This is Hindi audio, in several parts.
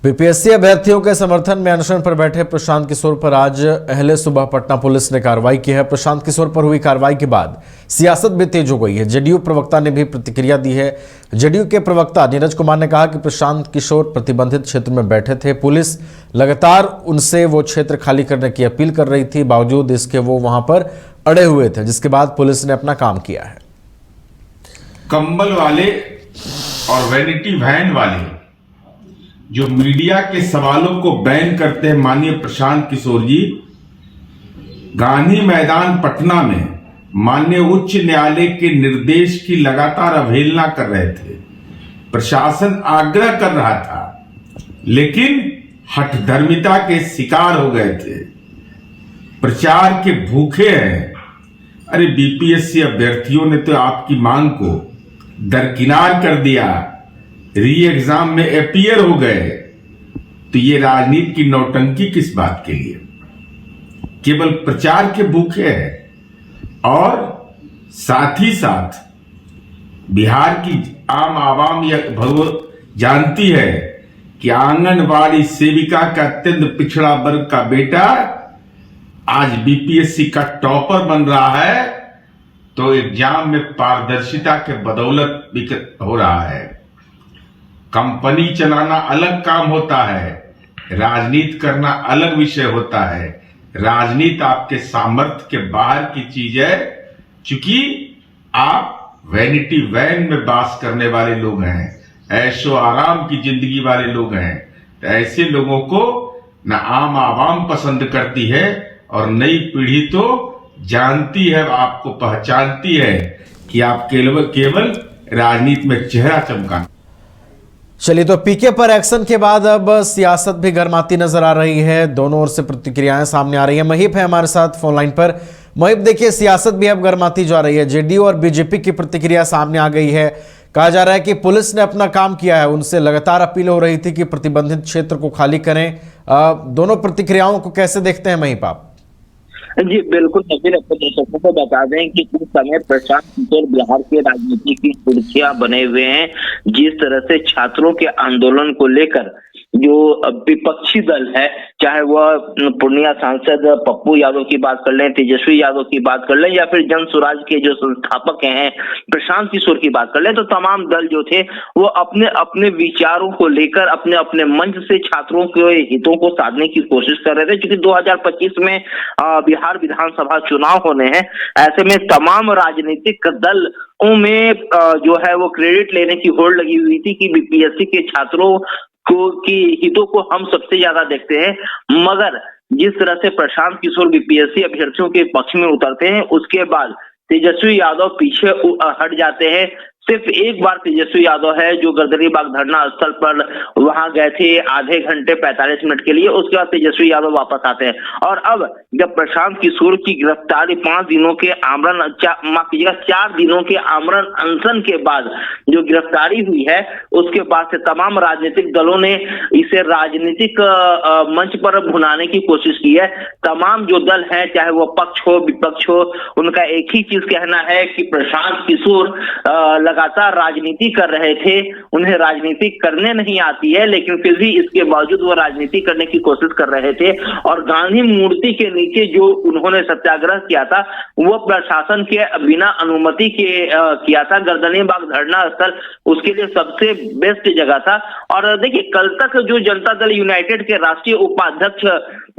बीपीएससी अभ्यर्थियों के समर्थन में अनशन पर बैठे प्रशांत किशोर पर आज अहले सुबह पटना पुलिस ने कार्रवाई की है। प्रशांत किशोर पर हुई कार्रवाई के बाद सियासत भी तेज हो गई है। जेडीयू प्रवक्ता ने भी प्रतिक्रिया दी है। जेडीयू के प्रवक्ता नीरज कुमार ने कहा कि प्रशांत किशोर प्रतिबंधित क्षेत्र में बैठे थे। पुलिस लगातार उनसे वो क्षेत्र खाली करने की अपील कर रही थी, बावजूद इसके वो वहां पर अड़े हुए थे, जिसके बाद पुलिस ने अपना काम किया है। कंबल वाले और वैनिटी वैन वाले जो मीडिया के सवालों को बैन करते हैं माननीय प्रशांत किशोर जी, गांधी मैदान पटना में माननीय उच्च न्यायालय के निर्देश की लगातार अवहेलना कर रहे थे। प्रशासन आग्रह कर रहा था, लेकिन हठधर्मिता के शिकार हो गए थे। प्रचार के भूखे हैं। अरे बीपीएससी अभ्यर्थियों ने तो आपकी मांग को दरकिनार कर दिया, री एग्जाम में अपीयर हो गए, तो ये राजनीति की नौटंकी किस बात के लिए? केवल प्रचार के भूखे हैं। और साथ ही साथ बिहार की आम आवाम यह जानती है कि आंगनवाड़ी सेविका का अत्यंत पिछड़ा वर्ग का बेटा आज बीपीएससी का टॉपर बन रहा है, तो एग्जाम में पारदर्शिता के बदौलत हो रहा है। कंपनी चलाना अलग काम होता है, राजनीति करना अलग विषय होता है। राजनीति आपके सामर्थ्य के बाहर की चीज है। चूंकि आप वैनिटी वैन में बास करने वाले लोग हैं, ऐशो आराम की जिंदगी वाले लोग हैं, तो ऐसे लोगों को न आम आवाम पसंद करती है और नई पीढ़ी तो जानती है, आपको पहचानती है कि आप केवल राजनीति में चेहरा चमकाना। चलिए, तो पीके पर एक्शन के बाद अब सियासत भी गर्माती नजर आ रही है। दोनों ओर से प्रतिक्रियाएं सामने आ रही हैं। महीप है हमारे साथ फोन लाइन पर। महीप, देखिए सियासत भी अब गर्माती जा रही है। जेडीयू और बीजेपी की प्रतिक्रिया सामने आ गई है। कहा जा रहा है कि पुलिस ने अपना काम किया है, उनसे लगातार अपील हो रही थी कि प्रतिबंधित क्षेत्र को खाली करें। दोनों प्रतिक्रियाओं को कैसे देखते हैं महीप आप? जी बिल्कुल, नवीन अपने दर्शकों को बता दें कि इस समय प्रशांत किशोर बिहार के राजनीति की सुर्खियां बने हुए हैं। जिस तरह से छात्रों के आंदोलन को लेकर जो विपक्षी दल है, चाहे वह पूर्णिया सांसद पप्पू यादव की बात कर लें, तेजस्वी यादव की बात कर लें, या फिर जन स्वराज के जो संस्थापक हैं प्रशांत किशोर की बात कर लें, तो तमाम दल जो थे वो अपने अपने विचारों को लेकर अपने अपने मंच से छात्रों के हितों को साधने की कोशिश कर रहे थे। क्योंकि 2025 में बिहार विधानसभा चुनाव होने हैं। ऐसे में तमाम राजनीतिक दलों में जो है वो क्रेडिट लेने की होड़ लगी हुई थी कि बीपीएससी के छात्रों की हितों को हम सबसे ज्यादा देखते हैं। मगर जिस तरह से प्रशांत किशोर बीपीएससी अभ्यर्थियों के पक्ष में उतरते हैं, उसके बाद तेजस्वी यादव पीछे हट जाते हैं। सिर्फ एक बार तेजस्वी यादव है जो गर्दनीबाग धरना स्थल पर वहां गए थे आधे घंटे 45 मिनट के लिए। उसके बाद तेजस्वी यादव वापस आते हैं। और अब जब प्रशांत किशोर की गिरफ्तारी 5 दिनों के आमरण 4 दिनों के आमरण अनशन के बाद जो गिरफ्तारी हुई है, उसके बाद से तमाम राजनीतिक दलों ने इसे राजनीतिक मंच पर भुनाने की कोशिश की है। तमाम जो दल है, चाहे वो पक्ष हो विपक्ष हो, उनका एक ही चीज कहना है कि प्रशांत किशोर लगातार राजनीति कर रहे थे, उन्हें राजनीति करने नहीं आती है, लेकिन फिर भी इसके बावजूद वो राजनीति करने की कोशिश कर रहे थे। और गांधी मूर्ति के नीचे जो उन्होंने सत्याग्रह किया था, वो प्रशासन के बिना अनुमति के किया था। गर्दनीबाग धरना स्थल उसके लिए सबसे बेस्ट जगह था। और देखिए, कल तक जो जनता दल यूनाइटेड के राष्ट्रीय उपाध्यक्ष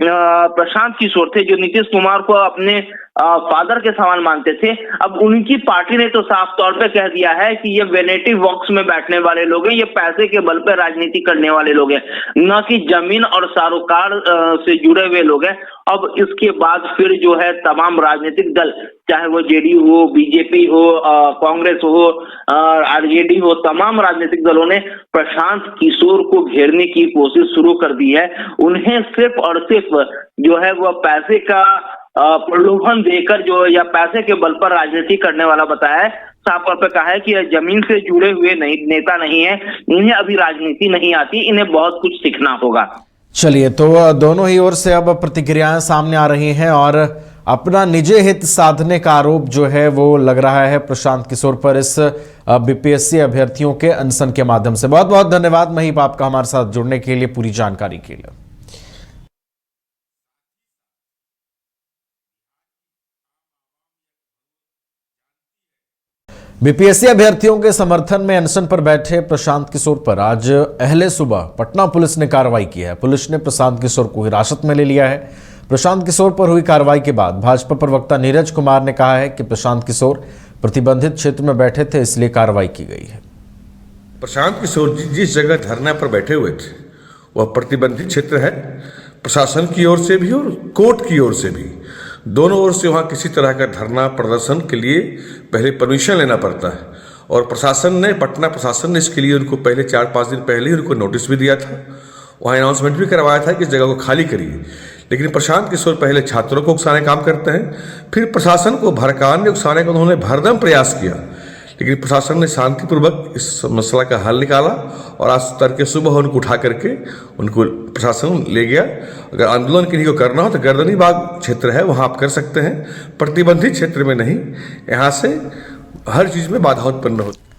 प्रशांत किशोर थे, जो नीतीश कुमार को अपने फादर के समान मानते थे, अब उनकी पार्टी ने तो साफ तौर पे कह दिया है कि ये वेनेटी बॉक्स में बैठने वाले लोग हैं, ये पैसे के बल पे राजनीति करने वाले लोग हैं, न कि जमीन और सारोकार से जुड़े हुए लोग हैं। अब इसके बाद फिर जो है तमाम राजनीतिक दल, चाहे वो जेडीयू हो, बीजेपी हो, कांग्रेस हो, आरजेडी हो, तमाम राजनीतिक दलों ने प्रशांत किशोर को घेरने की कोशिश शुरू कर दी है। उन्हें सिर्फ और सिर्फ जो है वो पैसे का प्रलोभन देकर जो या पैसे के बल पर राजनीति करने वाला बताया है। साफ तौर पर कहा है कि जमीन से जुड़े हुए नेता नहीं है, इन्हें अभी राजनीति नहीं आती, इन्हें बहुत कुछ सीखना होगा। चलिए, तो दोनों ही ओर से अब प्रतिक्रियाएं सामने आ रही हैं और अपना निजी हित साधने का आरोप जो है वो लग रहा है प्रशांत किशोर पर इस बीपीएससी अभ्यर्थियों के अनशन के माध्यम से। बहुत बहुत धन्यवाद महीप आपका हमारे साथ जुड़ने के लिए, पूरी जानकारी के लिए। बीपीएससी अभ्यर्थियों के समर्थन में अनशन पर बैठे प्रशांत किशोर पर आज अहले सुबह पटना पुलिस ने कार्रवाई की है। पुलिस ने प्रशांत किशोर को हिरासत में ले लिया है। प्रशांत किशोर पर हुई कार्रवाई के बाद भाजपा प्रवक्ता नीरज कुमार ने कहा है कि प्रशांत किशोर प्रतिबंधित क्षेत्र में बैठे थे, इसलिए कार्रवाई की गई है। प्रशांत किशोर जी जिस जगह धरना पर बैठे हुए थे वह प्रतिबंधित क्षेत्र है। प्रशासन की ओर से भी और कोर्ट की ओर से भी, दोनों ओर से वहाँ किसी तरह का धरना प्रदर्शन के लिए पहले परमिशन लेना पड़ता है। और प्रशासन ने, पटना प्रशासन ने इसके लिए उनको पहले 4-5 दिन पहले ही उनको नोटिस भी दिया था। वहाँ अनाउंसमेंट भी करवाया था कि इस जगह को खाली करिए। लेकिन प्रशांत किशोर पहले छात्रों को उकसाने काम करते हैं, फिर प्रशासन को भड़काने उकसाने का उन्होंने भरदम प्रयास किया। लेकिन प्रशासन ने शांतिपूर्वक इस मसला का हल निकाला और आज तड़के सुबह उनको उठा करके उनको प्रशासन ले गया। अगर आंदोलन किन्हीं को करना हो तो गर्दनी बाग क्षेत्र है, वहाँ आप कर सकते हैं, प्रतिबंधित क्षेत्र में नहीं। यहाँ से हर चीज़ में बाधा उत्पन्न होती है।